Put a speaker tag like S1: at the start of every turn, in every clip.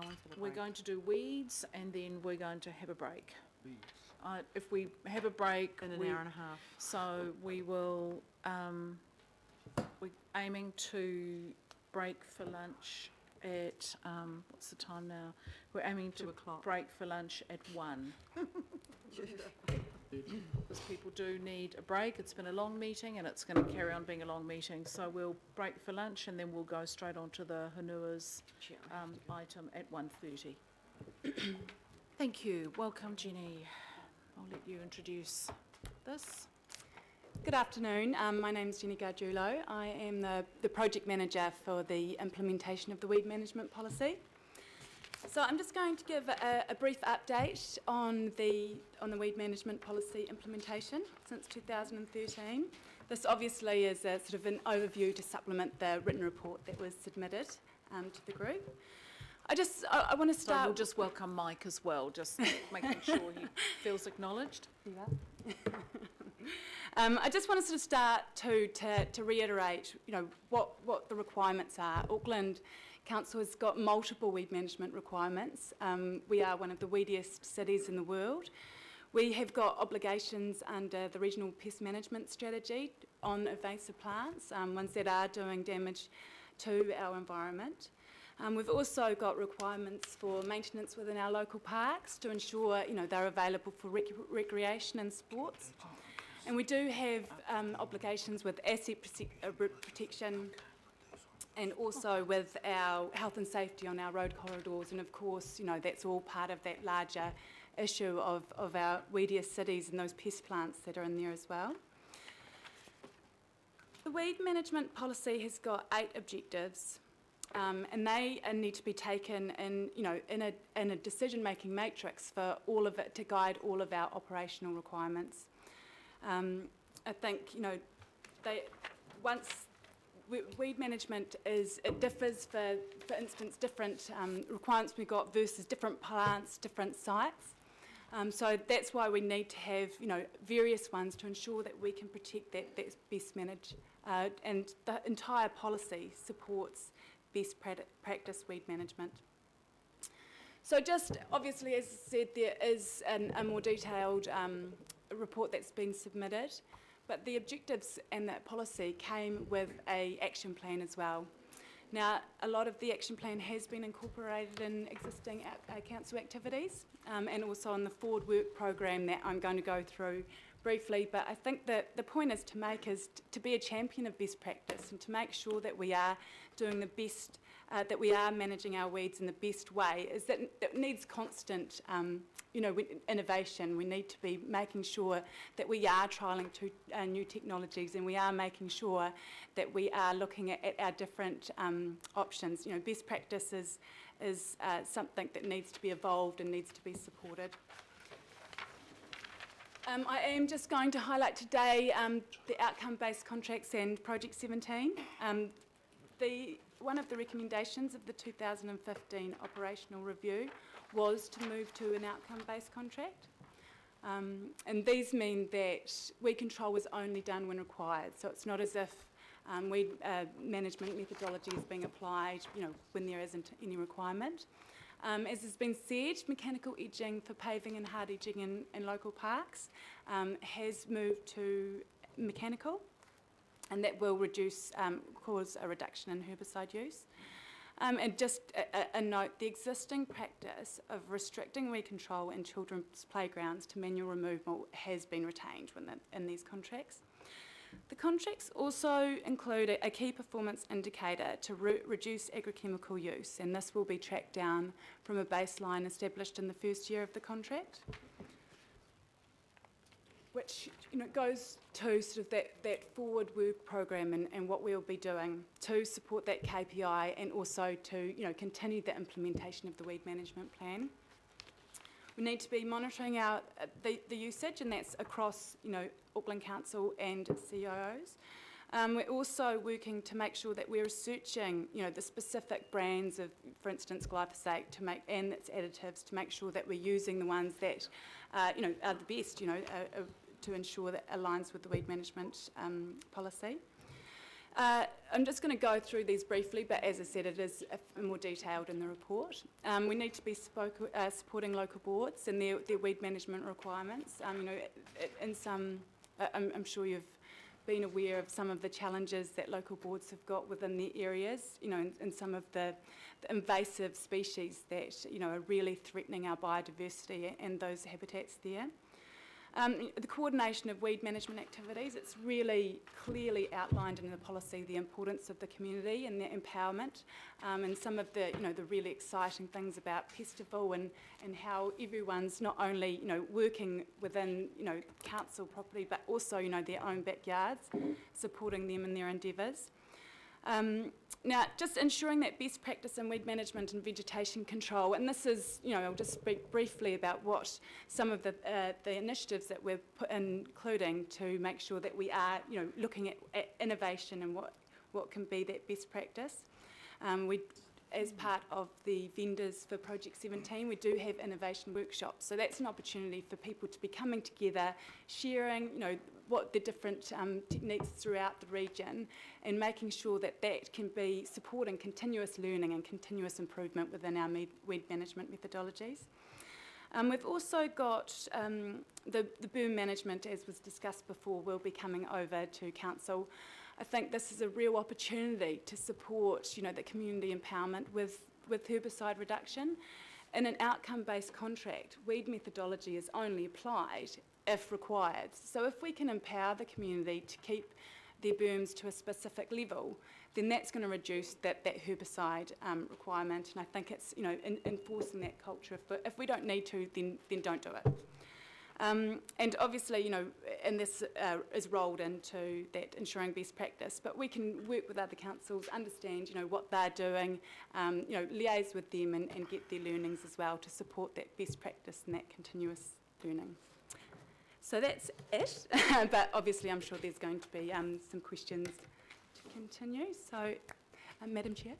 S1: going for the break?
S2: We're going to do weeds and then we're going to have a break.
S3: Weeds.
S2: If we have a break...
S1: In an hour and a half.
S2: So we will... we're aiming to break for lunch at... what's the time now? We're aiming to
S1: 2 o'clock.
S2: break for lunch at 1. Because people do need a break. It's been a long meeting and it's going to carry on being a long meeting. So we'll break for lunch and then we'll go straight on to the Hanua's item at 1:30. Thank you. Welcome, Jenny. I'll let you introduce this.
S4: Good afternoon. My name is Jenny Gargiulo. I am the project manager for the implementation of the weed management policy. So I'm just going to give a brief update on the weed management policy implementation since 2013. This obviously is a sort of an overview to supplement the written report that was submitted to the group. I want to start...
S2: So we'll just welcome Mike as well, just making sure he feels acknowledged.
S4: Yeah. I just want to sort of start to reiterate, what the requirements are. Auckland Council has got multiple weed management requirements. We are one of the weediest cities in the world. We have got obligations under the Regional Pest Management Strategy on invasive plants, ones that are doing damage to our environment. We've also got requirements for maintenance within our local parks to ensure, they're available for recreation and sports. And we do have obligations with asset protection and also with our health and safety on our road corridors. And of course, that's all part of that larger issue of our weediest cities and those pest plants that are in there as well. The weed management policy has got 8 objectives. And they need to be taken in a decision-making matrix for all of it to guide all of our operational requirements. I think weed management differs for instance, different requirements we've got versus different plants, different sites. So that's why we need to have various ones to ensure that we can protect that's best managed, and the entire policy supports best practice weed management. So just obviously, as I said, there is a more detailed report that's been submitted, but the objectives and that policy came with an action plan as well. Now, a lot of the action plan has been incorporated in existing council activities and also in the forward work program that I'm going to go through briefly, but I think that the point is to to be a champion of best practice and to make sure that we are doing the best, that we are managing our weeds in the best way, is that it needs constant innovation. We need to be making sure that we are trialling new technologies, and we are making sure that we are looking at our different options. Best practice is something that needs to be evolved and needs to be supported. I am just going to highlight today the outcome-based contracts and Project 17. One of the recommendations of the 2015 operational review was to move to an outcome-based contract. And these mean that weed control is only done when required. So it's not as if weed management methodology is being applied, when there isn't any requirement. As has been said, mechanical edging for paving and hard edging in local parks has moved to mechanical, and that will cause a reduction in herbicide use. And just a note, the existing practice of restricting weed control in children's playgrounds to manual removal has been retained in these contracts. The contracts also include a key performance indicator to reduce agrochemical use, and this will be tracked down from a baseline established in the first year of the contract, which goes to sort of that forward work program and what we'll be doing to support that KPI, and also to continue the implementation of the weed management plan. We need to be monitoring the usage, and that's across Auckland Council and CIOs. We're also working to make sure that we're researching the specific brands of, for instance, glyphosate and its additives, to make sure that we're using the ones that are the best, to ensure that aligns with the weed management policy. I'm just going to go through these briefly, but as I said, it is more detailed in the report. We need to be supporting local boards and their weed management requirements. You know, in some, I'm sure you've been aware of some of the challenges that local boards have got within their areas, you know, and some of the invasive species that, you know, are really threatening our biodiversity and those habitats there. The coordination of weed management activities, it's really clearly outlined in the policy the importance of the community and their empowerment, and some of the, you know, the really exciting things about Festival and how everyone's not only, you know, working within, you know, council property, but also, you know, their own backyards, supporting them in their endeavours. Now, just ensuring that best practice in weed management and vegetation control, and this is, you know, I'll just speak briefly about what some of the initiatives that we're including to make sure that we are, you know, looking at innovation and what can be that best practice. As part of the vendors for Project 17, we do have innovation workshops. So that's an opportunity for people to be coming together, sharing, you know, what the different techniques throughout the region, and making sure that that can be supporting continuous learning and continuous improvement within our weed management methodologies. We've also got the boom management, as was discussed before, will be coming over to council. I think this is a real opportunity to support, you know, the community empowerment with herbicide reduction. In an outcome-based contract, weed methodology is only applied if required. So if we can empower the community to keep their booms to a specific level, then that's going to reduce that herbicide requirement. And I think it's, you know, enforcing that culture. If we don't need to, then don't do it. And obviously, you know, and this is rolled into that ensuring best practice, but we can work with other councils, understand, you know, what they're doing, you know, liaise with them and get their learnings as well to support that best practice and that continuous learning. So that's it, but obviously I'm sure there's going to be some questions to continue. So, Madam Chair.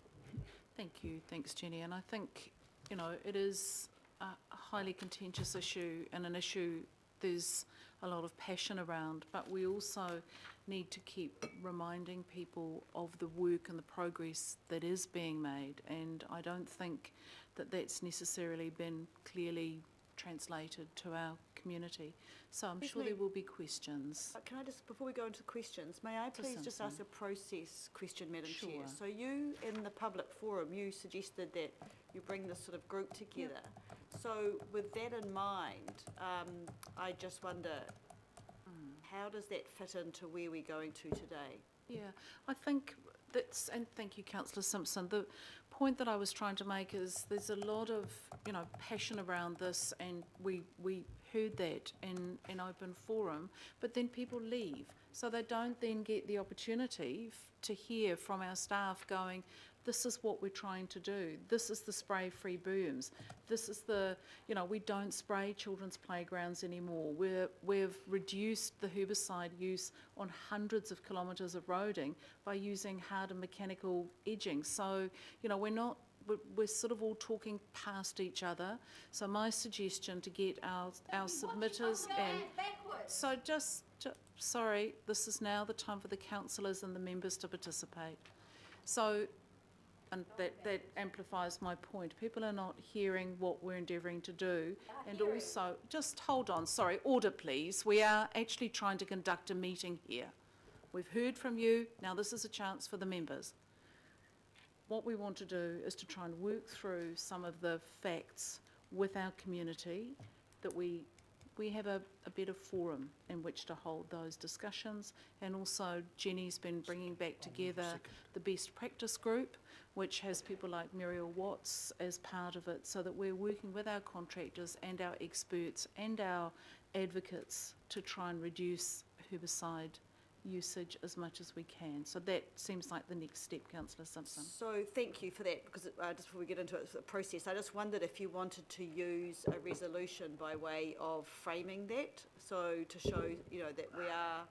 S2: Thank you. Thanks, Jenny. And I think, you know, it is a highly contentious issue and an issue there's a lot of passion around, but we also need to keep reminding people of the work and the progress that is being made, and I don't think that that's necessarily been clearly translated to our community. So I'm sure there will be questions.
S1: Can I just, before we go into questions, may I please just ask a process question, Madam
S2: Sure.
S1: Chair? So you, in the public forum, you suggested that you bring this sort of group together. Yep. So with that in mind, I just wonder, how does that fit into where we're going to today?
S2: Yeah, I think that's, and thank you, Councillor Simpson. The point that I was trying to make is there's a lot of, you know, passion around this, and we heard that in open forum, but then people leave. So they don't then get the opportunity to hear from our staff going, this is what we're trying to do. This is the spray-free booms. This is the, you know, we don't spray children's playgrounds anymore. We've reduced the herbicide use on hundreds of kilometres of roading by using hard and mechanical edging. So, you know, we're sort of all talking past each other. So my suggestion to get our submitters and so just sorry, this is now the time for the councillors and the members to participate. So, and that amplifies my point. People are not hearing what we're endeavouring to do. And also, just hold on, sorry, order please. We are actually trying to conduct a meeting here. We've heard from you, now this is a chance for the members. What we want to do is to try and work through some of the facts with our community, that we have a better forum in which to hold those discussions. And also Jenny's been bringing back together the best practice group, which has people like Muriel Watts as part of it, so that we're working with our contractors and our experts and our advocates to try and reduce herbicide usage as much as we can. So that seems like the next step, Councillor Simpson.
S1: So thank you for that, because just before we get into it, the process, I just wondered if you wanted to use a resolution by way of framing that, so to show, you know, that we are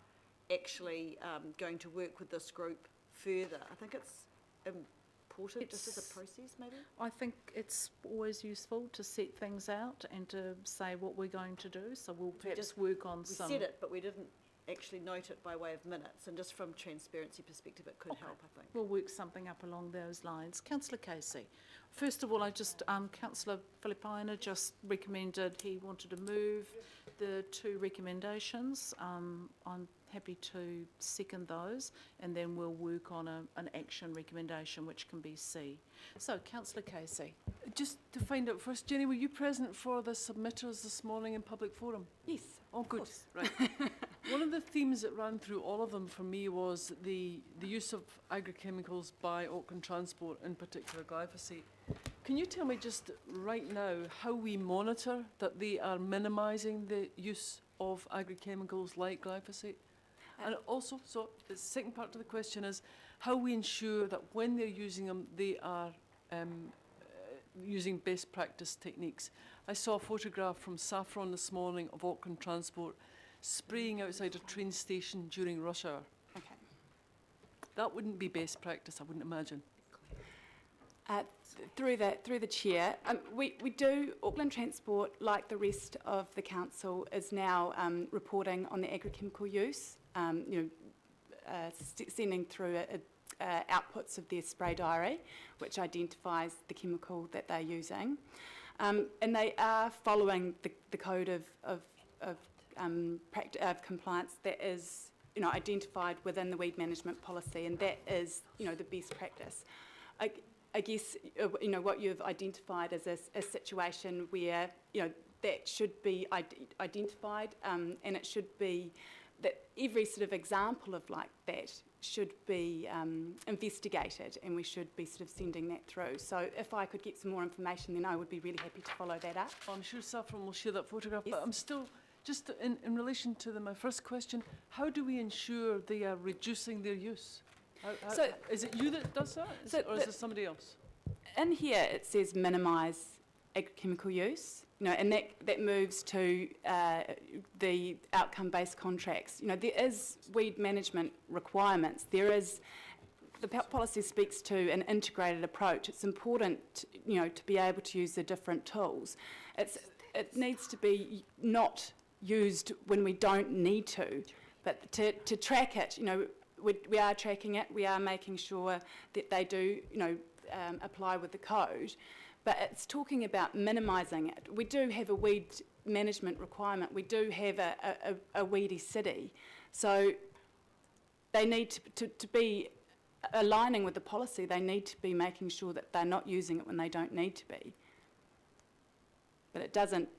S1: actually going to work with this group further. I think it's important, just as a process maybe?
S2: I think it's always useful to set things out and to say what we're going to do, so we'll perhaps work on some...
S1: We said it, but we didn't actually note it by way of minutes, and just from transparency perspective, it could
S2: Okay.
S1: help, I think.
S2: We'll work something up along those lines. Councillor Casey. First of all, Councillor Filipaina just recommended he wanted to move the 2 recommendations. I'm happy to second those, and then we'll work on an action recommendation, which can be C. So, Councillor Casey.
S3: Just to find out first, Jenny, were you present for the submitters this morning in public forum?
S4: Yes.
S3: Oh, good. Right. One of the themes that ran through all of them for me was the use of agrochemicals by Auckland Transport, in particular glyphosate. Can you tell me just right now how we monitor that they are minimising the use of agrochemicals like glyphosate? And also, so the second part of the question is how we ensure that when they're using them, they are using best practice techniques. I saw a photograph from Saffron this morning of Auckland Transport spraying outside a train station during rush hour.
S4: Okay.
S3: That wouldn't be best practice, I wouldn't imagine.
S4: Through the chair, we do, Auckland Transport, like the rest of the council, is now reporting on the agrochemical use, sending through outputs of their spray diary, which identifies the chemical that they're using. And they are following the code of compliance that is identified within the weed management policy, and that is the best practice. I guess what you've identified as a situation where that should be identified, and it should be that every sort of example of like that should be investigated, and we should be sort of sending that through. So if I could get some more information, then I would be really happy to follow that up.
S3: I'm sure Saffron will share that photograph,
S4: Yes.
S3: but I'm still, just in relation to my first question, how do we ensure they are reducing their use?
S4: So-
S3: is it you that does that, or is it somebody else?
S4: In here it says minimise agrochemical use, and that moves to the outcome-based contracts. There is weed management requirements. There is, the policy speaks to an integrated approach. It's important, to be able to use the different tools. It needs to be not used when we don't need to, but to track it. We are tracking it. We are making sure that they do, apply with the code. But it's talking about minimising it. We do have a weed management requirement. We do have a weedy city. So they need to be aligning with the policy. They need to be making sure that they're not using it when they don't need to be. But it doesn't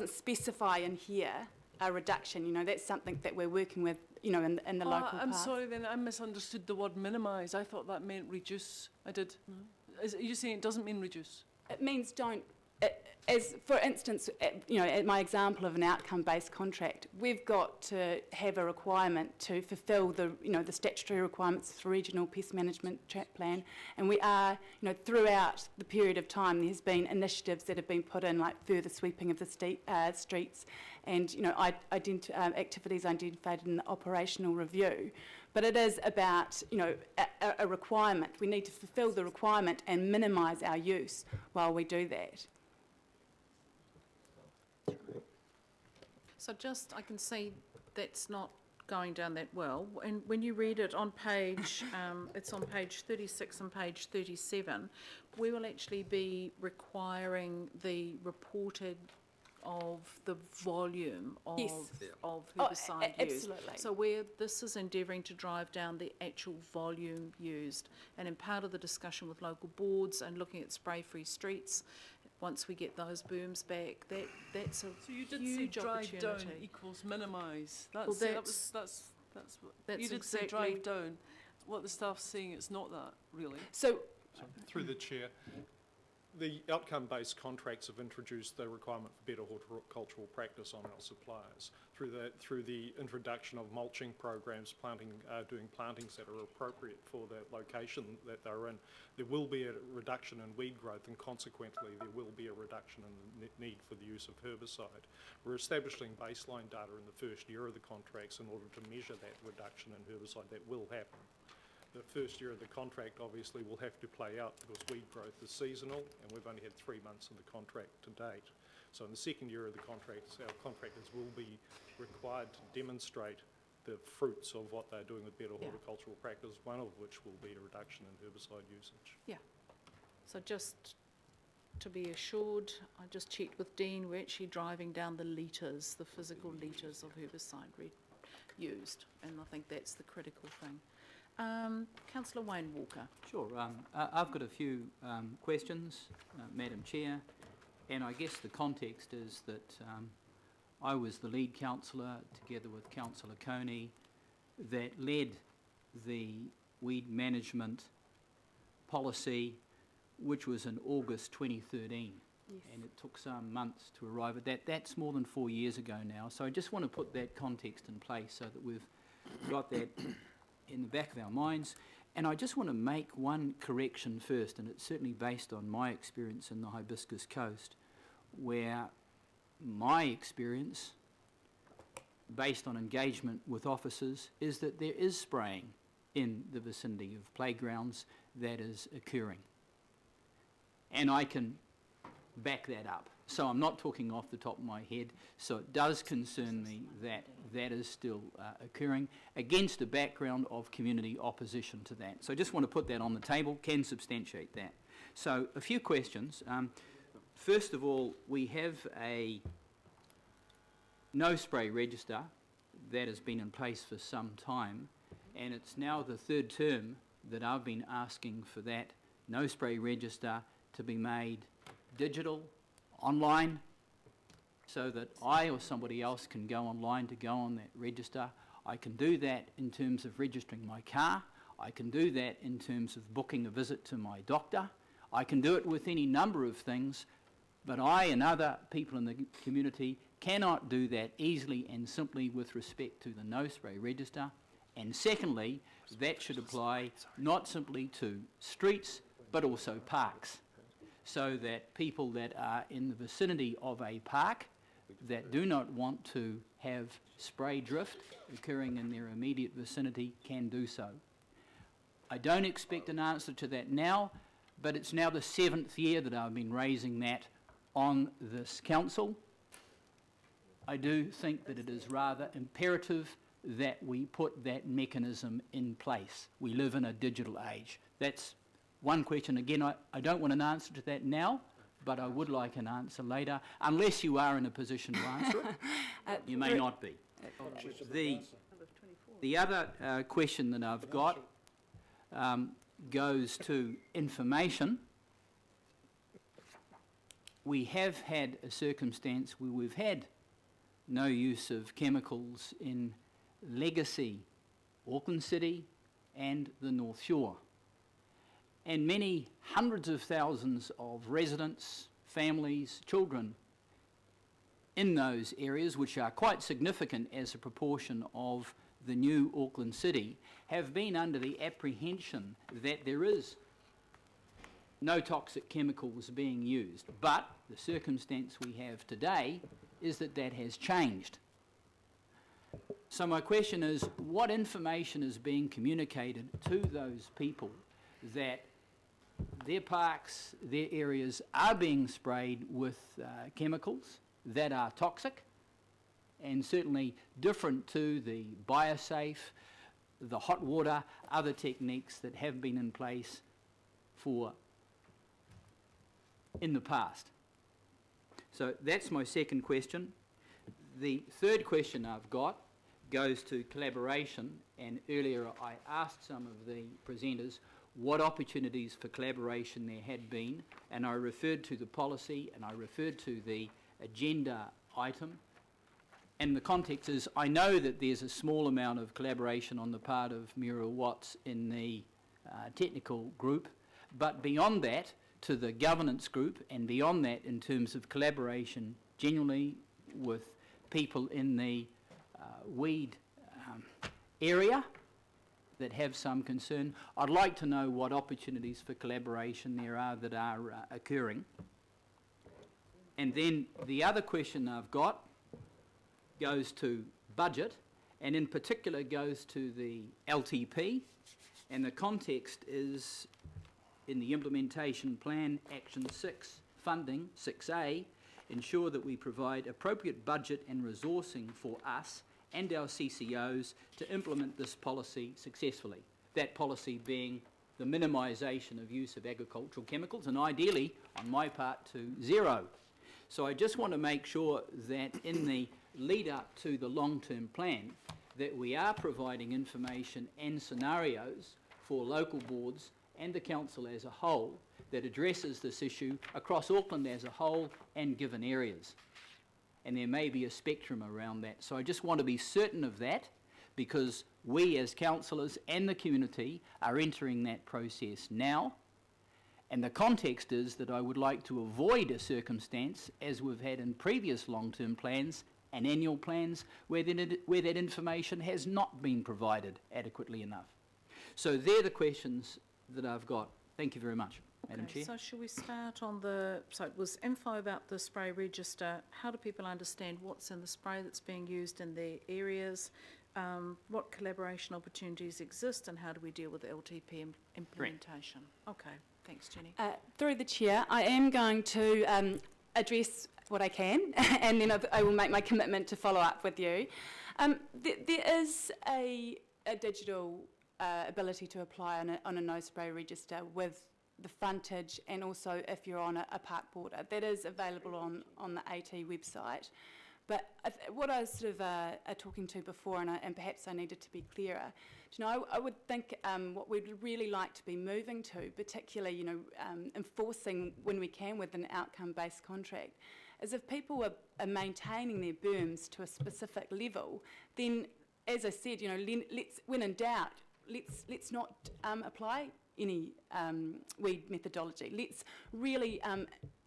S4: specify in here a reduction. That's something that we're working with, in the local
S3: I'm
S4: parts.
S3: sorry then, I misunderstood the word minimise. I thought that meant reduce. I did. Are you saying it doesn't mean reduce?
S4: It means don't, as for instance, at my example of an outcome-based contract, we've got to have a requirement to fulfil the statutory requirements for regional pest management plan, and we are, throughout the period of time, there's been initiatives that have been put in, like further sweeping of the streets, and activities identified in the operational review. But it is about, a requirement. We need to fulfil the requirement and minimise our use while we do that.
S2: So I can see that's not going down that well. And when you read it on page, it's on page 36 and page 37, we will actually be requiring the reported of the volume of,
S4: Yes.
S2: of herbicide used.
S4: Absolutely.
S2: So where this is endeavouring to drive down the actual volume used, and in part of the discussion with local boards and looking at spray-free streets, once we get those booms back, that's a
S3: So you did
S2: huge
S3: say drive
S2: opportunity.
S3: down equals minimise. That's
S2: Well,
S3: that's
S2: that's
S3: you did say
S2: exactly-
S3: drive down. What the staff's saying, it's not that really.
S4: So
S5: Through the chair, the outcome-based contracts have introduced the requirement for better horticultural practice on our suppliers. Through the introduction of mulching programs, doing plantings that are appropriate for the location that they're in, there will be a reduction in weed growth, and consequently there will be a reduction in the need for the use of herbicide. We're establishing baseline data in the first year of the contracts in order to measure that reduction in herbicide. That will happen. The first year of the contract obviously will have to play out because weed growth is seasonal, and we've only had 3 months of the contract to date. So in the second year of the contract, our contractors will be required to demonstrate the fruits of what they're doing with better
S2: Yeah.
S5: horticultural practice, one of which will be a reduction in herbicide usage.
S2: So just to be assured, I just checked with Dean, we're actually driving down the litres, the physical litres of herbicide used, and I think that's the critical thing. Councillor Wayne Walker.
S6: Sure. I've got a few questions, Madam Chair, and I guess the context is that I was the lead councillor, together with Councillor Coney, that led the weed management policy, which was in August 2013.
S2: Yes.
S6: And it took some months to arrive at that. That's more than 4 years ago now. So I just want to put that context in place so that we've got that in the back of our minds. And I just want to make one correction first, and it's certainly based on my experience in the Hibiscus Coast, where my experience, based on engagement with officers, is that there is spraying in the vicinity of playgrounds that is occurring. And I can back that up. So I'm not talking off the top of my head. So it does concern me that that is still occurring against a background of community opposition to that. So I just want to put that on the table, can substantiate that. So a few questions. First of all, we have a no spray register that has been in place for some time, and it's now the third term that I've been asking for that no spray register to be made digital, online, so that I or somebody else can go online to go on that register. I can do that in terms of registering my car. I can do that in terms of booking a visit to my doctor. I can do it with any number of things, but I and other people in the community cannot do that easily and simply with respect to the no spray register. And secondly, that should apply not simply to streets, but also parks, so that people that are in the vicinity of a park that do not want to have spray drift occurring in their immediate vicinity can do so. I don't expect an answer to that now, but it's now the 7th year that I've been raising that on this council. I do think that it is rather imperative that we put that mechanism in place. We live in a digital age. That's one question. Again, I don't want an answer to that now, but I would like an answer later, unless you are in a position to answer it. You may not be. The other question that I've got goes to information. We have had a circumstance where we've had no use of chemicals in legacy Auckland City and the North Shore. And many hundreds of thousands of residents, families, children in those areas, which are quite significant as a proportion of the new Auckland City, have been under the apprehension that there is no toxic chemicals being used. But the circumstance we have today is that that has changed. So my question is, what information is being communicated to those people that their parks, their areas are being sprayed with chemicals that are toxic and certainly different to the biosafe, the hot water, other techniques that have been in place in the past? So that's my second question. The third question I've got goes to collaboration, and earlier I asked some of the presenters what opportunities for collaboration there had been, and I referred to the policy and I referred to the agenda item. And the context is, I know that there's a small amount of collaboration on the part of Muriel Watts in the technical group, but beyond that, to the governance group, and beyond that in terms of collaboration generally with people in the weed area that have some concern, I'd like to know what opportunities for collaboration there are that are occurring. And then the other question I've got goes to budget, and in particular goes to the LTP, and the context is in the implementation plan action 6 funding 6A, ensure that we provide appropriate budget and resourcing for us and our CCOs to implement this policy successfully. That policy being the minimisation of use of agricultural chemicals, and ideally, on my part, to zero. So I just want to make sure that in the lead up to the long-term plan, that we are providing information and scenarios for local boards and the council as a whole that addresses this issue across Auckland as a whole and given areas. And there may be a spectrum around that. So I just want to be certain of that, because we as councillors and the community are entering that process now. And the context is that I would like to avoid a circumstance, as we've had in previous long-term plans and annual plans, where that information has not been provided adequately enough. So they're the questions that I've got. Thank you very much, Madam Chair.
S2: So shall we start on the, so it was info about the spray register. How do people understand what's in the spray that's being used in their areas? What collaboration opportunities exist, and how do we deal with the LTP implementation? Okay, thanks, Jenny.
S4: Through the chair, I am going to address what I can, and then I will make my commitment to follow up with you. There is a digital ability to apply on a no spray register with the frontage, and also if you're on a park border. That is available on the AT website. But what I was sort of talking to before, and perhaps I needed to be clearer, I would think what we'd really like to be moving to, particularly enforcing when we can with an outcome-based contract, is if people are maintaining their berms to a specific level, then, as I said, let's, when in doubt, let's not apply any weed methodology. Let's really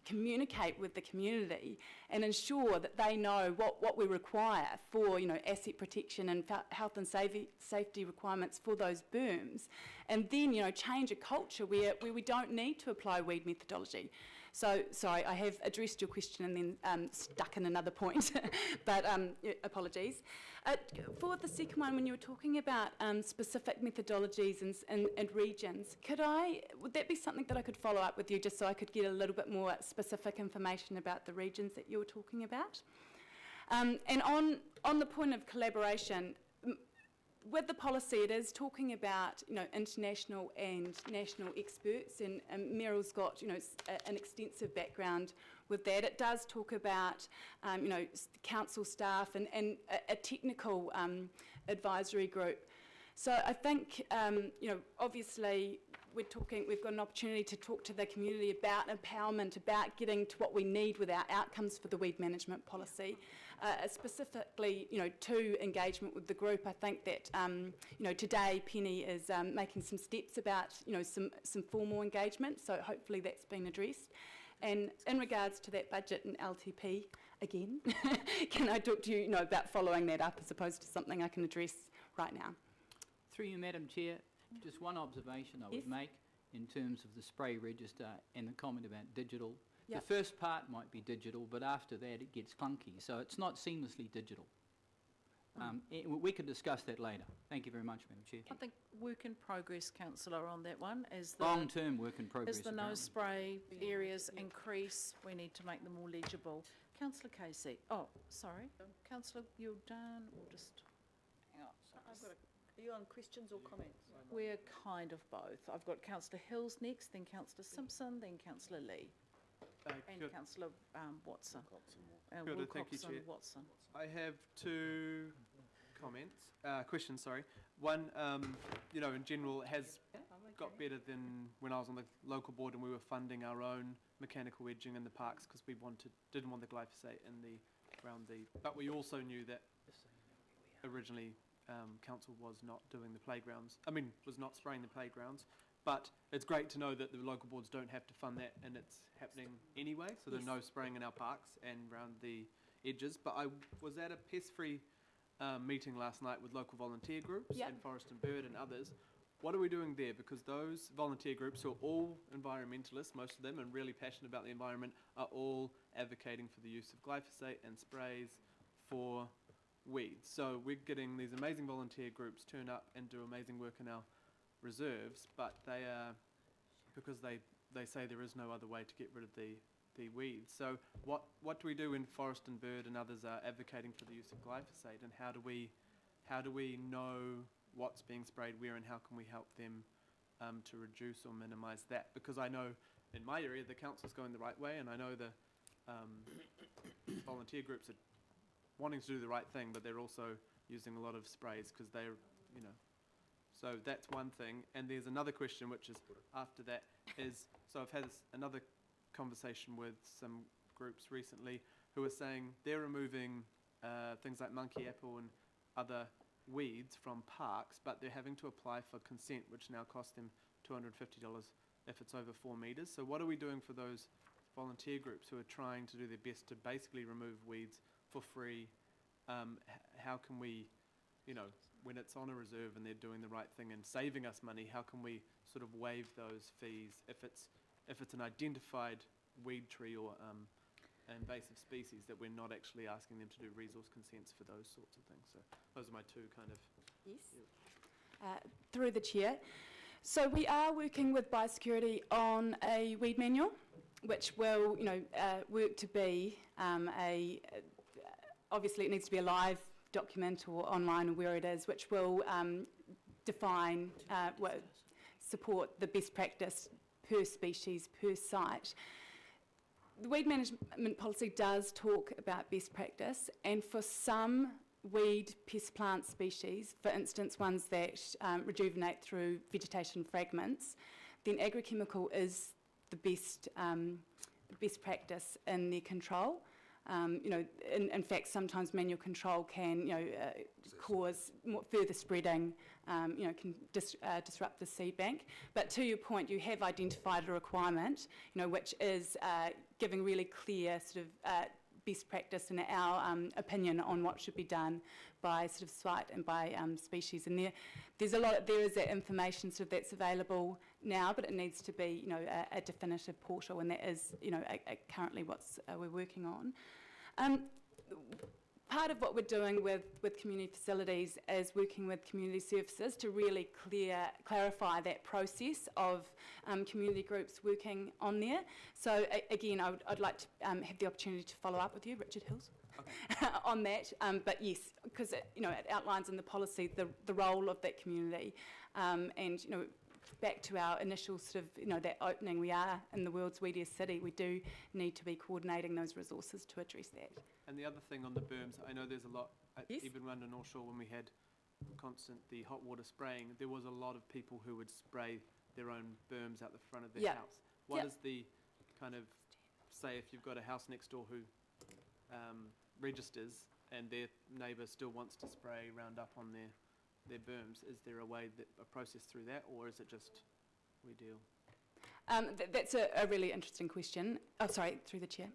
S4: communicate with the community and ensure that they know what we require for asset protection and health and safety requirements for those berms, and then change a culture where we don't need to apply weed methodology. So sorry, I have addressed your question and then stuck in another point, but apologies. For the second one, when you were talking about specific methodologies and regions, would that be something that I could follow up with you, just so I could get a little bit more specific information about the regions that you were talking about? And on the point of collaboration, with the policy, it is talking about international and national experts, and Meryl's got an extensive background with that. It does talk about council staff and a technical advisory group. So I think obviously we've got an opportunity to talk to the community about empowerment, about getting to what we need with our outcomes for the weed management policy. Specifically, to engagement with the group, I think that, today Penny is making some steps about, some formal engagement, so hopefully that's been addressed. And in regards to that budget and LTP, again, can I talk to you, about following that up as opposed to something I can address right now?
S6: Through you, Madam Chair, just one observation I would make in terms of the spray register and the comment about digital. Yep. The first part might be digital, but after that it gets clunky, so it's not seamlessly digital. We could discuss that later. Thank you very much, Madam Chair.
S2: I think work in progress, councillor, on that one. As the
S6: long-term work in progress.
S2: As the no spray areas increase, we need to make them more legible. Councillor Casey. Oh, sorry. Councillor, you're done. We'll just hang on.
S1: Are you on questions or comments?
S2: We're kind of both. I've got Councillor Hills next, then Councillor Simpson, then Councillor Lee. And Councillor Watson.
S7: Thank you, Chair.
S2: Watson.
S7: I have two questions, sorry. One, in general, has got better than when I was on the local board and we were funding our own mechanical edging in the parks because we didn't want the glyphosate but we also knew that originally council was not doing the playgrounds, was not spraying the playgrounds. But it's great to know that the local boards don't have to fund that, and it's happening anyway, so there's no spraying in our parks and around the edges. But I was at a pest-free meeting last night with local volunteer groups and Forest and Bird and others. What are we doing there? Because those volunteer groups, who are all environmentalists, most of them, and really passionate about the environment, are all advocating for the use of glyphosate and sprays for weeds. So we're getting these amazing volunteer groups turn up and do amazing work in our reserves, but they are, because they say there is no other way to get rid of the the weeds. So what do we do when Forest and Bird and others are advocating for the use of glyphosate, and how do we know what's being sprayed where, and how can we help them to reduce or minimise that? Because I know in my area the council's going the right way, and I know the volunteer groups are wanting to do the right thing, but they're also using a lot of sprays because they're, you know. So that's one thing. And there's another question, which is after that, is, so I've had another conversation with some groups recently who are saying they're removing things like monkey apple and other weeds from parks, but they're having to apply for consent, which now costs them $250 if it's over 4 metres. So what are we doing for those volunteer groups who are trying to do their best to basically remove weeds for free? How can we, you know, when it's on a reserve and they're doing the right thing and saving us money, how can we sort of waive those fees if it's an identified weed tree or invasive species that we're not actually asking them to do resource consents for those sorts of things? So those are my two kind of...
S4: Yes. Through the chair. So we are working with Biosecurity on a weed manual, which will, you know, work to be obviously it needs to be a live document or online or where it is, which will define, support the best practice per species, per site. The weed management policy does talk about best practice, and for some weed pest plant species, for instance ones that rejuvenate through vegetation fragments, then agrochemical is the best practice in their control. You know, in fact, sometimes manual control can, you know, cause further spreading, you know, can disrupt the seed bank. But to your point, you have identified a requirement, you know, which is giving really clear sort of best practice in our opinion on what should be done by sort of site and by species. And there is that information sort of that's available now, but it needs to be, you know, a definitive portal, and that is, you know, currently what's we're working on. Part of what we're doing with community facilities is working with community services to really clarify that process of community groups working on there. So again, I'd like to have the opportunity to follow up with you, Richard Hills, okay. on that. But yes, because it outlines in the policy the role of that community, and you know, back to our initial sort of, you know, that opening, we are in the world's weediest city. We do need to be coordinating those resources to address that.
S7: And the other thing on the berms, I know there's a lot,
S4: Yes.
S7: even around the North Shore when we had the hot water spraying, there was a lot of people who would spray their own berms out the front of their house. What is the kind of, say if you've got a house next door who registers and their neighbour still wants to spray Roundup on their berms, is there a process through that, or is it just we deal?
S4: That's a really interesting question. Oh, sorry, through the chair.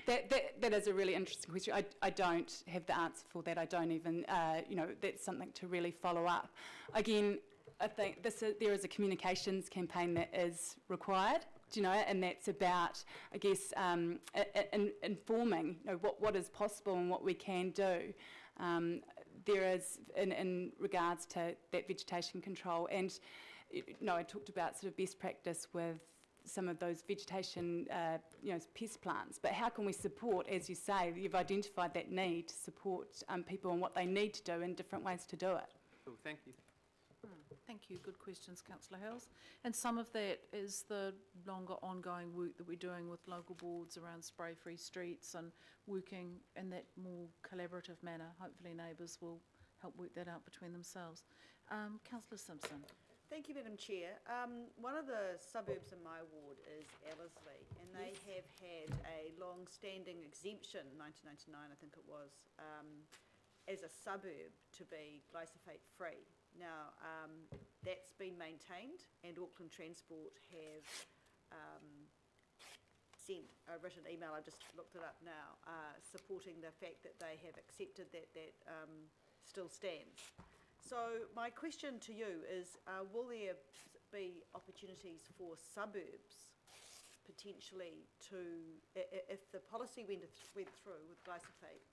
S4: that is a really interesting question. I don't have the answer for that. I don't even, you know, that's something to really follow up. Again, I think there is a communications campaign that is required, you know, and that's about, I guess, informing, you know, what is possible and what we can do. There is, in regards to that vegetation control, and you know, I talked about sort of best practice with some of those vegetation, you know, pest plants. But how can we support, as you say, you've identified that need to support people and what they need to do and different ways to do it.
S7: Cool, thank you.
S2: Thank you. Good questions, Councillor Hills. And some of that is the longer ongoing work that we're doing with local boards around spray-free streets and working in that more collaborative manner. Hopefully neighbours will help work that out between themselves. Councillor Simpson.
S1: Thank you, Madam Chair. One of the suburbs in my ward is Ellerslie, and they have had a long-standing exemption, 1999 I think it was, as a suburb to be glyphosate-free. Now, that's been maintained, and Auckland Transport have sent a written email, I just looked it up now, supporting the fact that they have accepted that still stands. So my question to you is, will there be opportunities for suburbs potentially to, if the policy went through with glyphosate,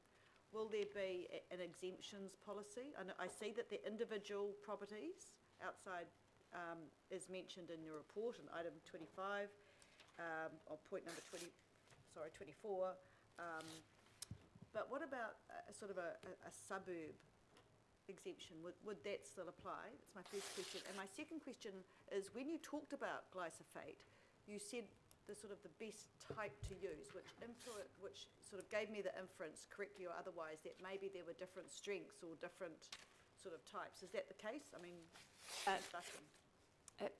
S1: will there be an exemptions policy? I see that the individual properties outside is mentioned in your report in item 25. on point number 24. But what about a sort of a suburb exemption? Would that still apply? That's my first question. And my second question is, when you talked about glyphosate, you said the sort of the best type to use, which sort of gave me the inference, correctly or otherwise, that maybe there were different strengths or different sort of types. Is that the case? I mean, just asking.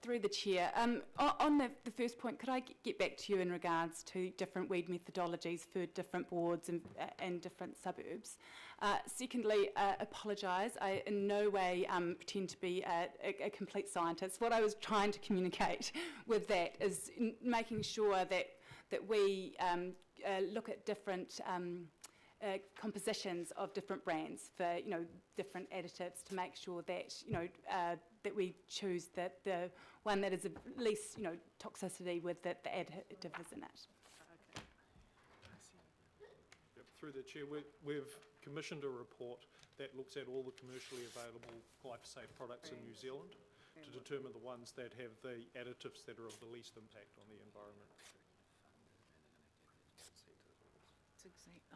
S4: Through the chair, on the first point, could I get back to you in regards to different weed methodologies for different wards and different suburbs? Secondly, apologise. I in no way pretend to be a complete scientist. What I was trying to communicate with that is making sure that we look at different compositions of different brands for different additives to make sure that that we choose the one that is of least toxicity with the additive is in it.
S1: Okay.
S5: Yep, through the chair, we've commissioned a report that looks at all the commercially available glyphosate products in New Zealand to determine the ones that have the additives that are of the least impact on the environment.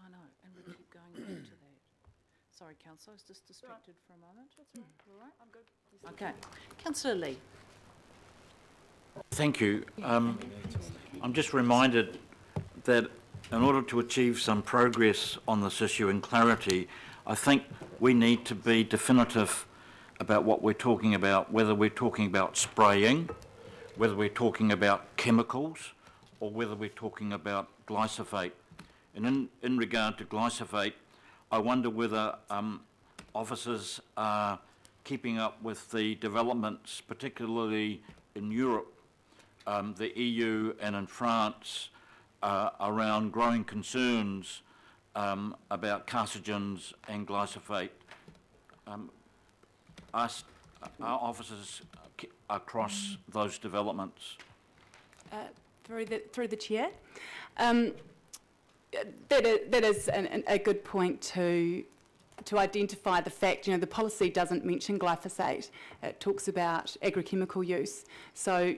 S2: I know, and we keep going back to that. Sorry, Councillor, I was just distracted for a moment. That's all right.
S1: I'm good.
S2: Okay. Councillor Lee.
S8: Thank you. I'm just reminded that in order to achieve some progress on this issue and clarity, I think we need to be definitive about what we're talking about, whether we're talking about spraying, whether we're talking about chemicals, or whether we're talking about glyphosate. And in regard to glyphosate, I wonder whether officers are keeping up with the developments, particularly in Europe, the EU and in France, around growing concerns about carcinogens and glyphosate. Are officers across those developments?
S4: Through the chair. That is a good point to identify the fact, the policy doesn't mention glyphosate. It talks about agrochemical use. So,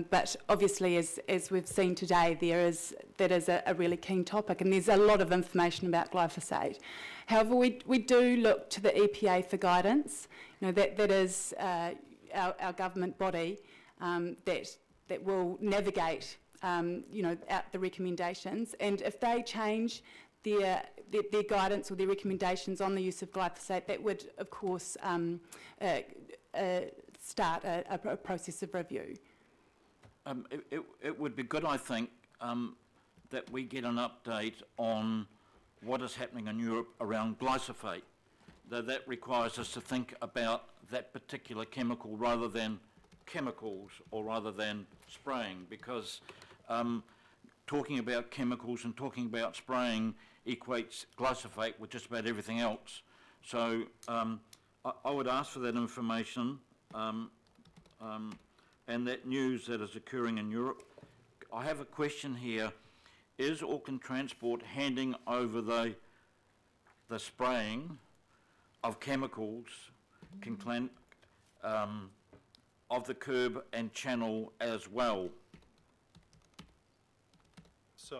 S4: but obviously, as we've seen today, that is a really keen topic, and there's a lot of information about glyphosate. However, we do look to the EPA for guidance. That is our government body that will navigate out the recommendations, and if they change their guidance or their recommendations on the use of glyphosate, that would, of course, start a process of review.
S8: It would be good, I think, that we get an update on what is happening in Europe around glyphosate, though that requires us to think about that particular chemical rather than chemicals or rather than spraying, because talking about chemicals and talking about spraying equates glyphosate with just about everything else. So I would ask for that information and that news that is occurring in Europe. I have a question here. Is Auckland Transport handing over the spraying of chemicals of the curb and channel as well?
S5: So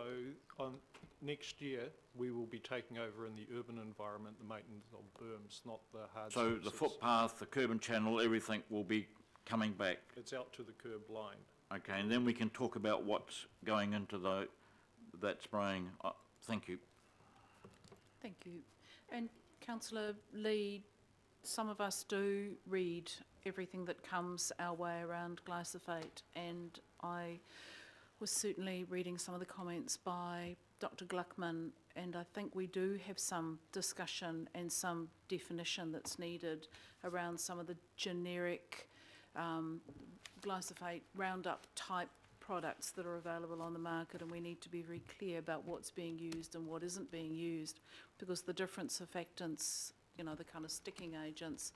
S5: next year, we will be taking over in the urban environment the maintenance of berms, not the hard surfaces.
S8: So the footpath, the curb and channel, everything will be coming back?
S5: It's out to the curb line.
S8: Okay, and then we can talk about what's going into that spraying. Thank you.
S2: Thank you. And Councillor Lee, some of us do read everything that comes our way around glyphosate, and I was certainly reading some of the comments by Dr. Gluckman, and I think we do have some discussion and some definition that's needed around some of the generic glyphosate Roundup type products that are available on the market, and we need to be very clear about what's being used and what isn't being used, because the different surfactants, the kind of sticking agents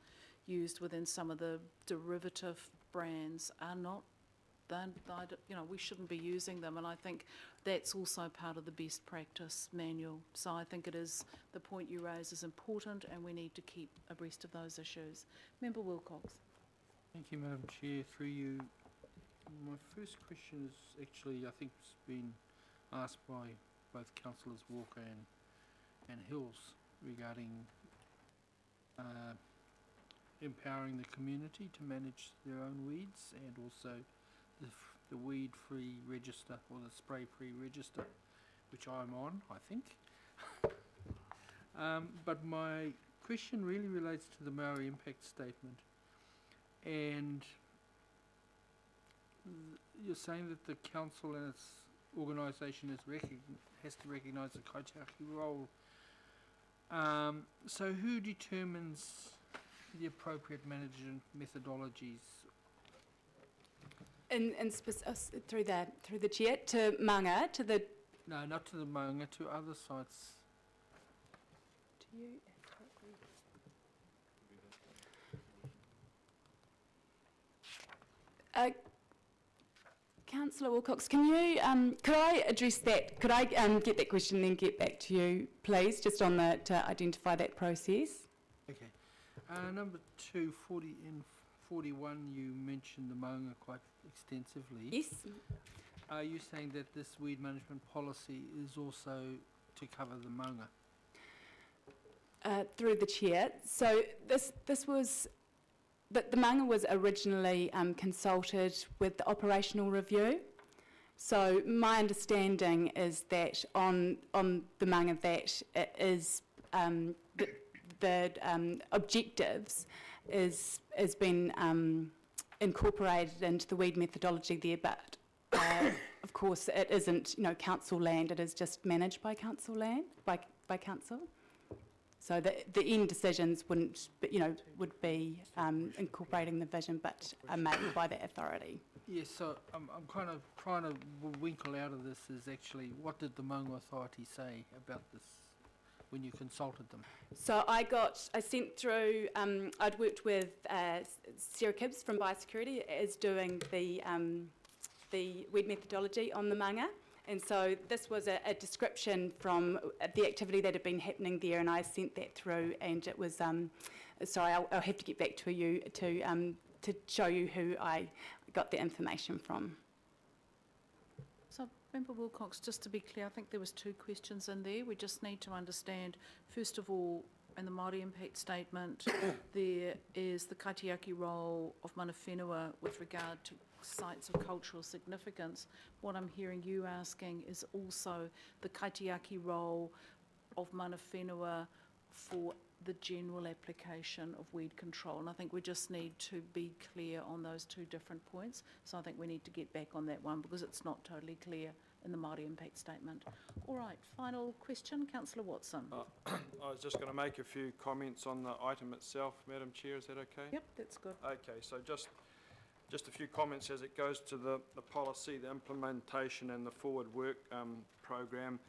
S2: used within some of the derivative brands are not, we shouldn't be using them, and I think that's also part of the best practice manual. So I think the point you raise is important, and we need to keep abreast of those issues. Member Wilcox.
S6: Thank you, Madam Chair. Through you,
S9: My first question is actually, I think it's been asked by both councillors Walker and Hills regarding empowering the community to manage their own weeds, and also the weed-free register or the spray-free register, which I'm on, I think. But my question really relates to the Maori impact statement, and you're saying that the council and its organisation has to recognise the kaitiaki role. So who determines the appropriate management methodologies?
S4: Through the chair to Manga, to the...
S9: No, not to the Maunga, to other sites.
S4: To you. Councillor Wilcox, can you, could I address that? Could I get that question and then get back to you, please, just on the, to identify that process?
S9: Okay. Number 2, 40 and 41, you mentioned the Maunga quite extensively.
S4: Yes.
S9: Are you saying that this weed management policy is also to cover the Maunga?
S4: Through the chair. So this was... But the Maunga was originally consulted with the operational review. So my understanding is that on the Maunga that it is the objectives is been incorporated into the weed methodology there, but of course it isn't council land. It is just managed by council land by council. So the end decisions wouldn't, would be incorporating the vision, but are made by the authority.
S9: Yes, so I'm kind of trying to winkle out of this is actually what did the Maunga Authority say about this when you consulted them?
S4: So I sent through, I'd worked with Sarah Kibbs from Biosecurity as doing the weed methodology on the Maunga. And so this was a description from the activity that had been happening there, and I sent that through, and it was, sorry, I'll have to get back to you to show you who I got the information from.
S2: So, Member Wilcox, just to be clear, I think there was 2 questions in there. We just need to understand, first of all, in the Māori impact statement, there is the kaitiaki role of mana whenua with regard to sites of cultural significance. What I'm hearing you asking is also the kaitiaki role of mana whenua for the general application of weed control. And I think we just need to be clear on those 2 different points. So I think we need to get back on that one because it's not totally clear in the Māori impact statement. All right, final question, Councillor Watson.
S10: I was just going to make a few comments on the item itself, Madam Chair, is that okay?
S2: Yep, that's good.
S10: Okay, so just a few comments as it goes to the policy, the implementation and the forward work program.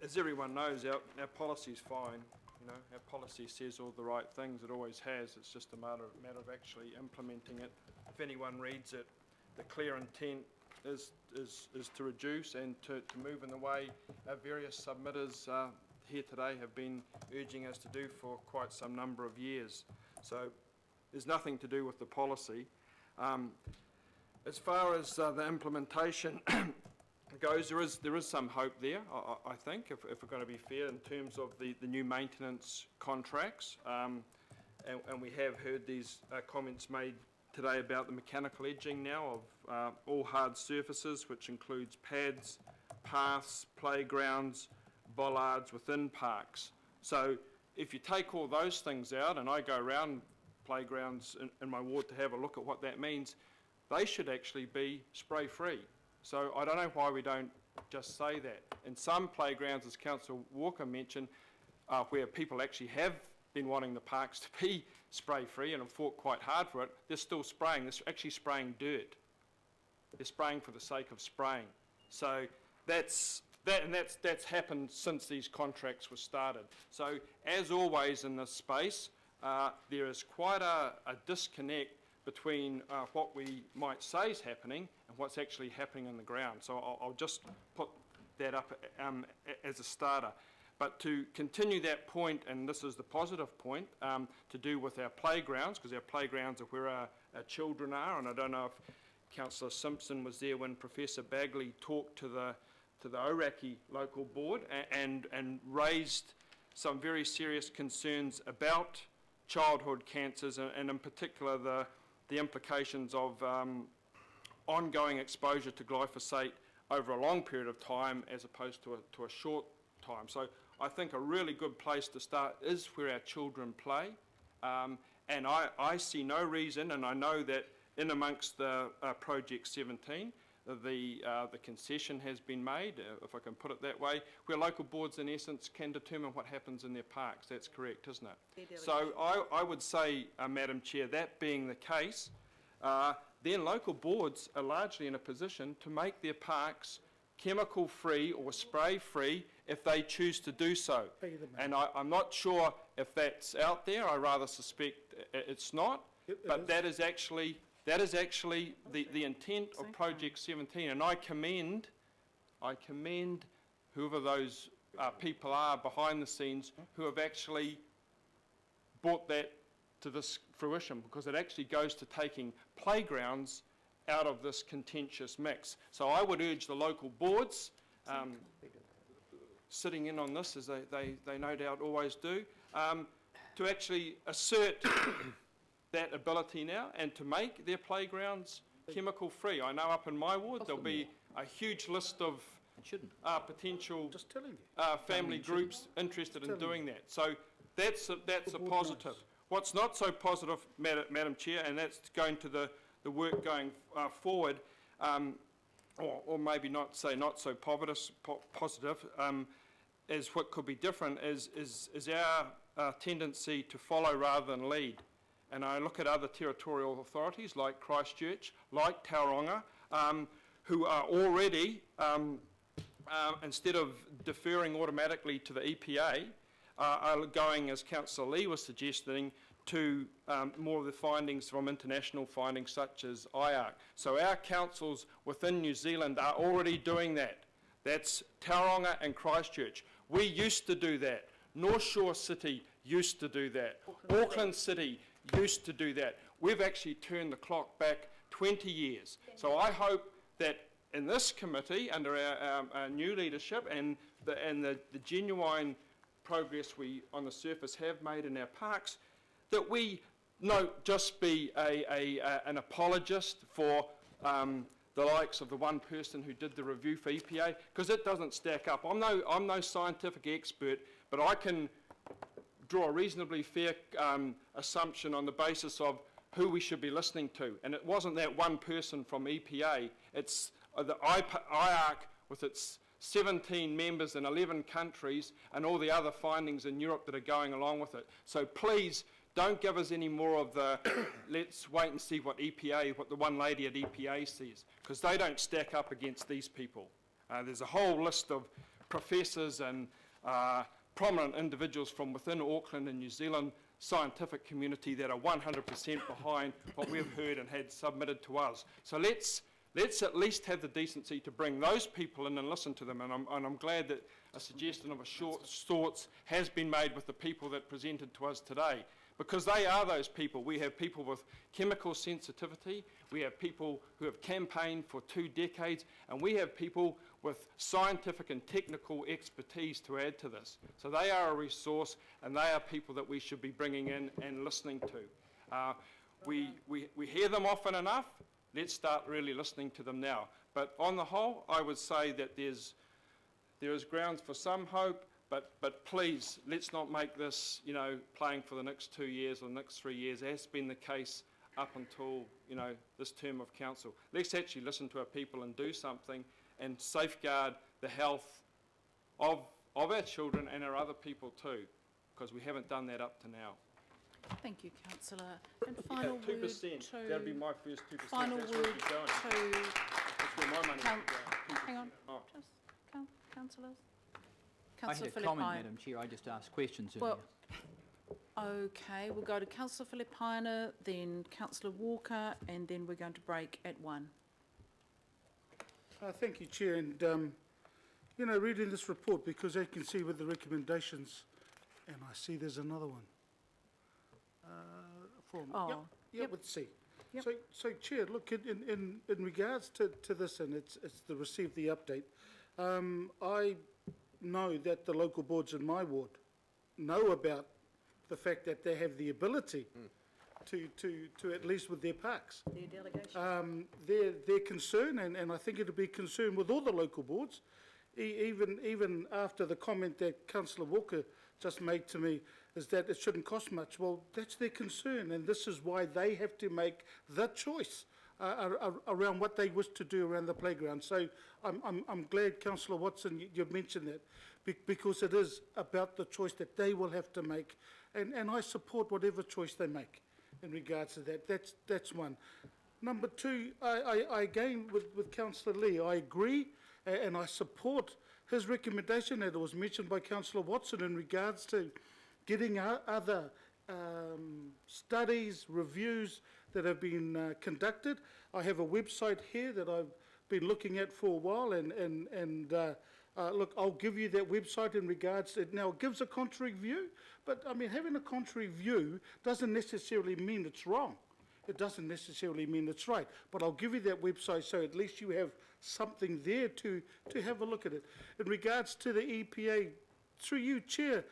S10: As everyone knows, our policy's fine. Our policy says all the right things, it always has. It's just a matter of actually implementing it. If anyone reads it, the clear intent is to reduce and to move in the way our various submitters here today have been urging us to do for quite some number of years. So there's nothing to do with the policy. As far as the implementation goes, there is some hope there, I think, if we're going to be fair in terms of the new maintenance contracts. And we have heard these comments made today about the mechanical edging now of all hard surfaces, which includes pads, paths, playgrounds, bollards within parks. So if you take all those things out, and I go around playgrounds in my ward to have a look at what that means, they should actually be spray-free. So I don't know why we don't just say that. In some playgrounds, as Councillor Walker mentioned, where people actually have been wanting the parks to be spray-free and have fought quite hard for it, they're still spraying. They're actually spraying dirt. They're spraying for the sake of spraying. So that's happened since these contracts were started. So as always in this space, there is quite a disconnect between what we might say is happening and what's actually happening on the ground. So I'll just put that up as a starter. But to continue that point, and this is the positive point, to do with our playgrounds, because our playgrounds are where our children are, and I don't know if Councillor Simpson was there when Professor Bagley talked to the Ōrākei local board and raised some very serious concerns about childhood cancers and in particular the implications of ongoing exposure to glyphosate over a long period of time as opposed to a short time. So I think a really good place to start is where our children play, and I see no reason, and I know that in amongst the Project 17, the concession has been made, if I can put it that way, where local boards in essence can determine what happens in their parks. That's correct, isn't it? So I would say, Madam Chair, that being the case, then local boards are largely in a position to make their parks chemical-free or spray-free if they choose to do so. And I'm not sure if that's out there. I rather suspect it's not. But that is actually the intent of Project 17. And I commend whoever those people are behind the scenes who have actually brought that to this fruition, because it actually goes to taking playgrounds out of this contentious mix. So I would urge the local boards, sitting in on this as they no doubt always do, to actually assert that ability now and to make their playgrounds chemical free. I know up in my ward there'll be a huge list of potential family groups interested in doing that. So that's a positive. What's not so positive, Madam Chair, and that's going to the work going forward, or maybe not so positive, is what could be different is our tendency to follow rather than lead. And I look at other territorial authorities like Christchurch, like Tauranga, who are already, instead of deferring automatically to the EPA, are going, as Councillor Lee was suggesting, to more of the findings from international findings such as IARC. So our councils within New Zealand are already doing that. That's Tauranga and Christchurch. We used to do that. North Shore City used to do that. Auckland City used to do that. We've actually turned the clock back 20 years. So I hope that in this committee, under our new leadership and the genuine progress we on the surface have made in our parks, that we not just be an apologist for the likes of the one person who did the review for EPA, because it doesn't stack up. I'm no scientific expert, but I can draw a reasonably fair assumption on the basis of who we should be listening to. And it wasn't that one person from EPA, it's the IARC with its 17 members in 11 countries and all the other findings in Europe that are going along with it. So please don't give us any more of the let's wait and see what the one lady at EPA says, because they don't stack up against these people. There's a whole list of professors and prominent individuals from within Auckland and New Zealand scientific community that are 100% behind what we've heard and had submitted to us. So let's at least have the decency to bring those people in and listen to them. And I'm glad that a suggestion of a short sorts has been made with the people that presented to us today, because they are those people. We have people with chemical sensitivity, we have people who have campaigned for 2 decades, and we have people with scientific and technical expertise to add to this. So they are a resource, and they are people that we should be bringing in and listening to. We hear them often enough. Let's start really listening to them now. But on the whole, I would say that there is grounds for some hope, but please, let's not make this, playing for the next 2 years or the next 3 years, as has been the case up until, this term of council. Let's actually listen to our people and do something and safeguard the health of our children and our other people too, because we haven't done that up to now.
S2: Thank you, Councillor. And final word
S10: 2%,
S2: to...
S10: that'd be my first 2%.
S2: Final
S10: That's
S2: word
S10: where it's going.
S2: to...
S10: That's where my money is going.
S2: Hang on,
S10: Oh.
S2: just, councillors?
S6: I
S2: Councillor
S6: had a comment,
S2: Philippine.
S6: Madam Chair. I just asked questions earlier.
S2: Well, okay, we'll go to Councillor Philippine, then Councillor Walker, and then we're going to break at 1.
S11: Thank you, Chair. And, reading this report, because I can see with the recommendations, and I see there's another one.
S2: Oh,
S11: Yep, with C.
S2: Yep.
S11: So Chair, look, in regards to this, and it's the receive the update, I know that the local boards in my ward know about the fact that they have the ability to at least with their parks.
S1: Their delegation.
S11: Their concern, and I think it'll be concern with all the local boards, even after the comment that Councillor Walker just made to me, is that it shouldn't cost much. Well, that's their concern, and this is why they have to make the choice around what they wish to do around the playground. So I'm glad, Councillor Watson, you've mentioned that, because it is about the choice that they will have to make, and I support whatever choice they make in regards to that. That's one. Number two, I again, with Councillor Lee, I agree, and I support his recommendation that it was mentioned by Councillor Watson in regards to getting other studies, reviews that have been conducted. I have a website here that I've been looking at for a while, and look, I'll give you that website in regards to, now it gives a contrary view, but I mean, having a contrary view doesn't necessarily mean it's wrong. It doesn't necessarily mean it's right, but I'll give you that website so at least you have something there to have a look at it. In regards to the EPA, through you, Chair,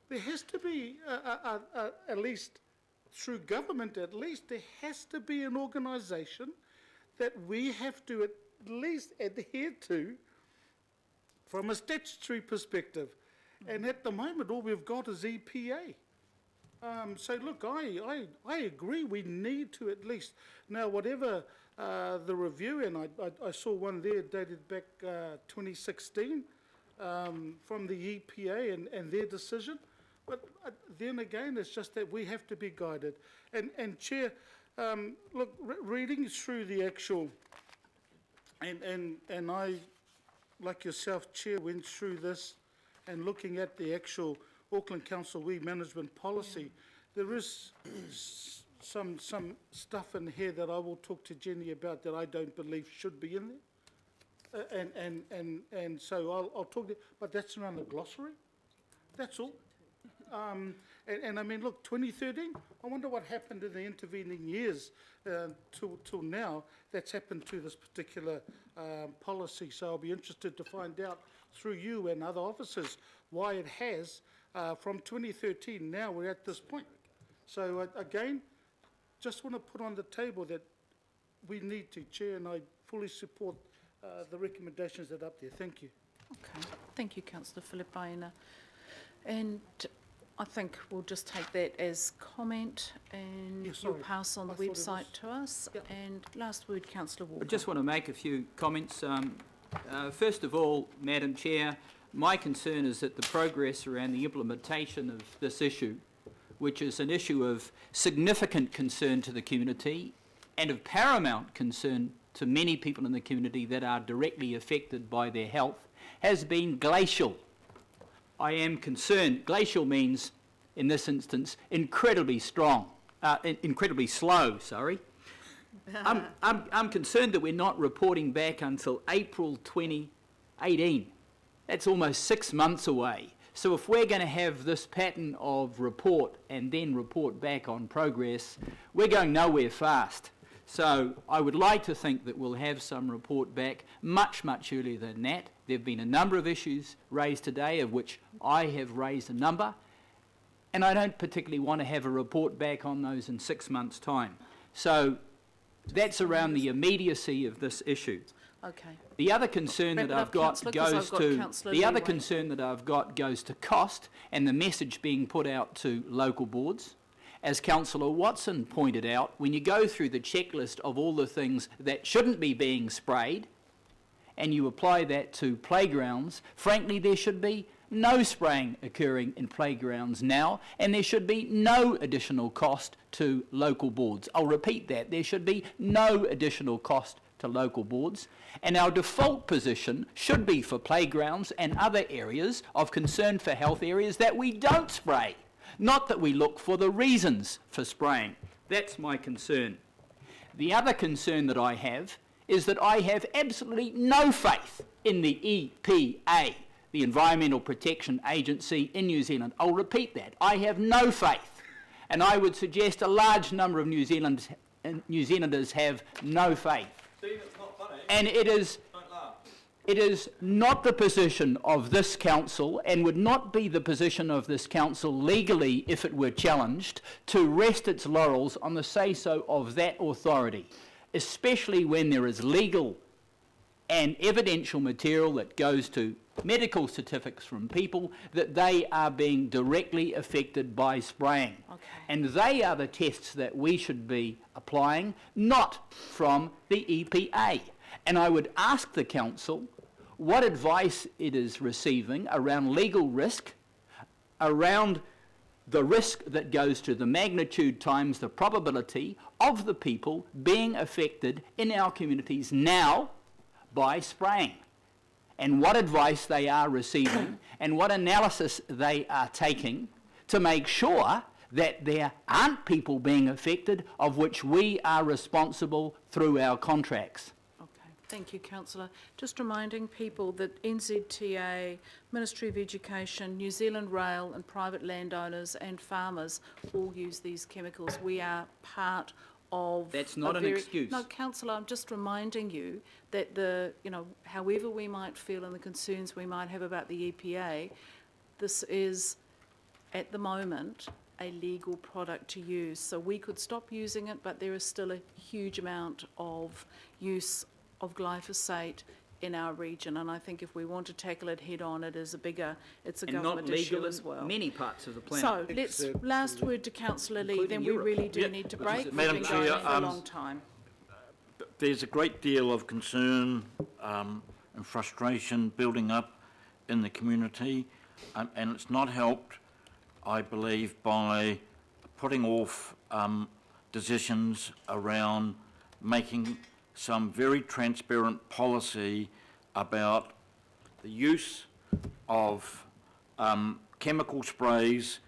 S11: there has to be, at least through government at least, there has to be an organisation that we have to at least adhere to from a statutory perspective. And at the moment, all we've got is EPA. So look, I agree, we need to at least, now whatever the review, and I saw one there dated back 2016 from the EPA and their decision, but then again, it's just that we have to be guided. And Chair, look, reading through the actual, and I, like yourself, Chair, went through this and looking at the actual Auckland Council weed management policy, there is some stuff in here that I will talk to Jenny about that I don't believe should be in there. And so I'll talk to, but that's around the glossary. That's all. And I mean, look, 2013, I wonder what happened in the intervening years till now that's happened to this particular policy. So I'll be interested to find out through you and other officers why it has, from 2013, now we're at this point. So again, just want to put on the table that we need to, Chair, and I fully support the recommendations that are up there. Thank you.
S2: Okay, thank you, Councillor Filipaina. And I think we'll just take that as comment, and
S11: Yeah,
S2: you'll
S11: sorry.
S2: pass on the
S11: I thought it
S2: website
S11: was-
S2: to us.
S11: Yep.
S2: And last word, Councillor Walker.
S6: I just want to make a few comments. First of all, Madam Chair, my concern is that the progress around the implementation of this issue, which is an issue of significant concern to the community and of paramount concern to many people in the community that are directly affected by their health, has been glacial. I am concerned. Glacial means, in this instance, incredibly slow, sorry. I'm concerned that we're not reporting back until April 2018. That's almost 6 months away. So if we're going to have this pattern of report and then report back on progress, we're going nowhere fast. So I would like to think that we'll have some report back much, much earlier than that. There have been a number of issues raised today, of which I have raised a number, and I don't particularly want to have a report back on those in 6 months' time. So that's around the immediacy of this issue.
S2: Okay.
S6: The other concern
S2: Wrap
S6: that
S2: it
S6: I've
S2: up,
S6: got
S2: Councillor, 'cause
S6: goes
S2: I've got
S6: to
S2: Councillor
S6: the other
S2: Lee waiting.
S6: concern that I've got goes to cost and the message being put out to local boards. As Councillor Watson pointed out, when you go through the checklist of all the things that shouldn't be being sprayed and you apply that to playgrounds, frankly, there should be no spraying occurring in playgrounds now, and there should be no additional cost to local boards. I'll repeat that. There should be no additional cost to local boards, and our default position should be for playgrounds and other areas of concern for health areas that we don't spray, not that we look for the reasons for spraying. That's my concern. The other concern that I have is that I have absolutely no faith in the EPA, the Environmental Protection Agency in New Zealand. I'll repeat that. I have no faith. And I would suggest a large number of New Zealanders New Zealanders have no faith.
S8: Steve, it's not funny.
S6: And it is,
S8: Don't laugh.
S6: it is not the position of this council, and would not be the position of this council legally if it were challenged, to rest its laurels on the say-so of that authority, especially when there is legal and evidential material that goes to medical certificates from people that they are being directly affected by spraying.
S2: Okay.
S6: And they are the tests that we should be applying, not from the EPA. And I would ask the council what advice it is receiving around legal risk, around the risk that goes to the magnitude times the probability of the people being affected in our communities now by spraying, and what advice they are receiving and what analysis they are taking to make sure that there aren't people being affected of which we are responsible through our contracts.
S2: Okay, thank you, Councillor. Just reminding people that NZTA, Ministry of Education, New Zealand Rail and private landowners and farmers all use these chemicals. We are part of...
S6: That's not an excuse.
S2: No, Councillor, I'm just reminding you that however we might feel and the concerns we might have about the EPA, this is, at the moment, a legal product to use. So we could stop using it, but there is still a huge amount of use of glyphosate in our region, and I think if we want to tackle it head on, it's a government issue as well.
S6: Many parts of the planet.
S2: So let's, last word to Councillor Lee, then we really do need to break. We've
S8: Madam
S2: been going
S8: Chair,
S2: for a long time.
S8: There's a great deal of concern and frustration building up in the community, and it's not helped, I believe, by putting off decisions around making some very transparent policy about the use of chemical sprays,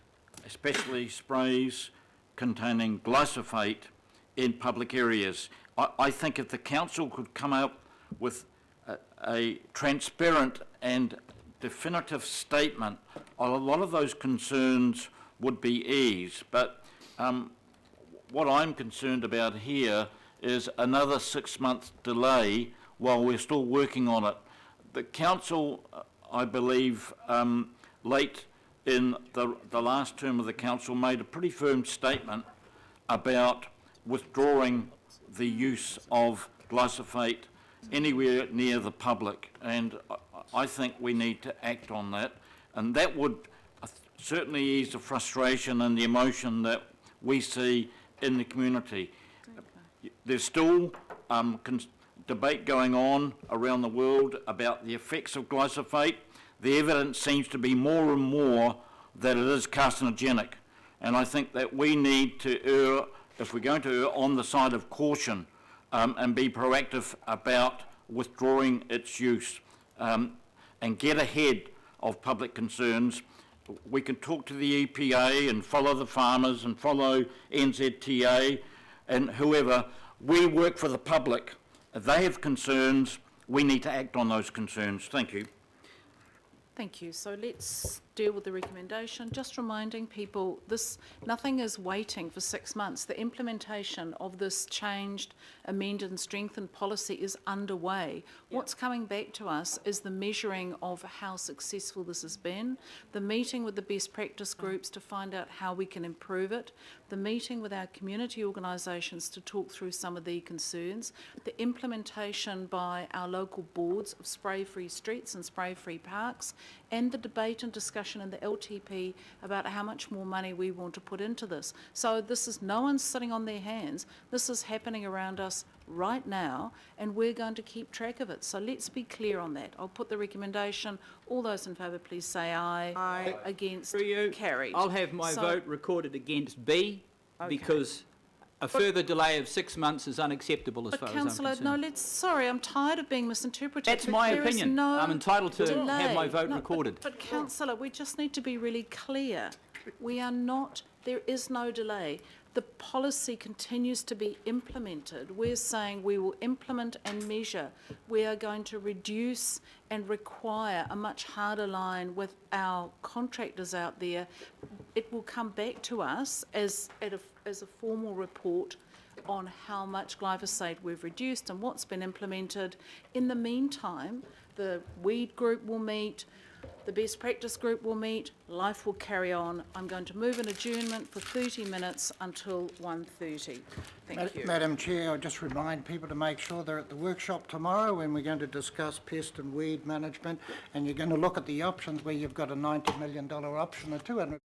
S8: especially sprays containing glyphosate in public areas. I think if the council could come up with a transparent and definitive statement, a lot of those concerns would be eased. But what I'm concerned about here is another 6-month delay while we're still working on it. The council, I believe, late in the last term of the council, made a pretty firm statement about withdrawing the use of glyphosate anywhere near the public, and I think we need to act on that, and that would certainly ease the frustration and the emotion that we see in the community. There's still debate going on around the world about the effects of glyphosate. The evidence seems to be more and more that it is carcinogenic, and I think that we need to err, if we're going to err, on the side of caution and be proactive about withdrawing its use and get ahead of public concerns. We can talk to the EPA and follow the farmers and follow NZTA and whoever. We work for the public. If they have concerns, we need to act on those concerns. Thank you.
S2: Thank you. So let's deal with the recommendation. Just reminding people, nothing is waiting for 6 months. The implementation of this changed, amended and strengthened policy is underway. What's coming back to us is the measuring of how successful this has been, the meeting with the best practice groups to find out how we can improve it, the meeting with our community organisations to talk through some of the concerns, the implementation by our local boards of spray-free streets and spray-free parks, and the debate and discussion in the LTP about how much more money we want to put into this. So this is no one's sitting on their hands. This is happening around us right now, and we're going to keep track of it. So let's be clear on that. I'll put the recommendation. All those in favour, please say aye.
S6: Aye.
S2: Against,
S6: For you,
S2: carried.
S6: I'll have my vote recorded against B,
S2: Okay.
S6: because a further delay of 6 months is unacceptable as
S2: But
S6: far as
S2: councillor,
S6: I'm concerned.
S2: sorry, I'm tired of being misinterpreted.
S6: That's
S2: but
S6: my
S2: there is
S6: opinion.
S2: no
S6: I'm entitled to have my
S2: delay.
S6: vote
S2: No,
S6: recorded.
S2: But councillor, we just need to be really clear. There is no delay. The policy continues to be implemented. We're saying we will implement and measure. We are going to reduce and require a much harder line with our contractors out there. It will come back to us as a formal report on how much glyphosate we've reduced and what's been implemented. In the meantime, the weed group will meet, the best practice group will meet, life will carry on. I'm going to move an adjournment for 30 minutes until 1:30. Thank you.
S12: Madam Chair, I just remind people to make sure they're at the workshop tomorrow when we're going to discuss pest and weed management, and you're going to look at the options where you've got a $90 million option or $200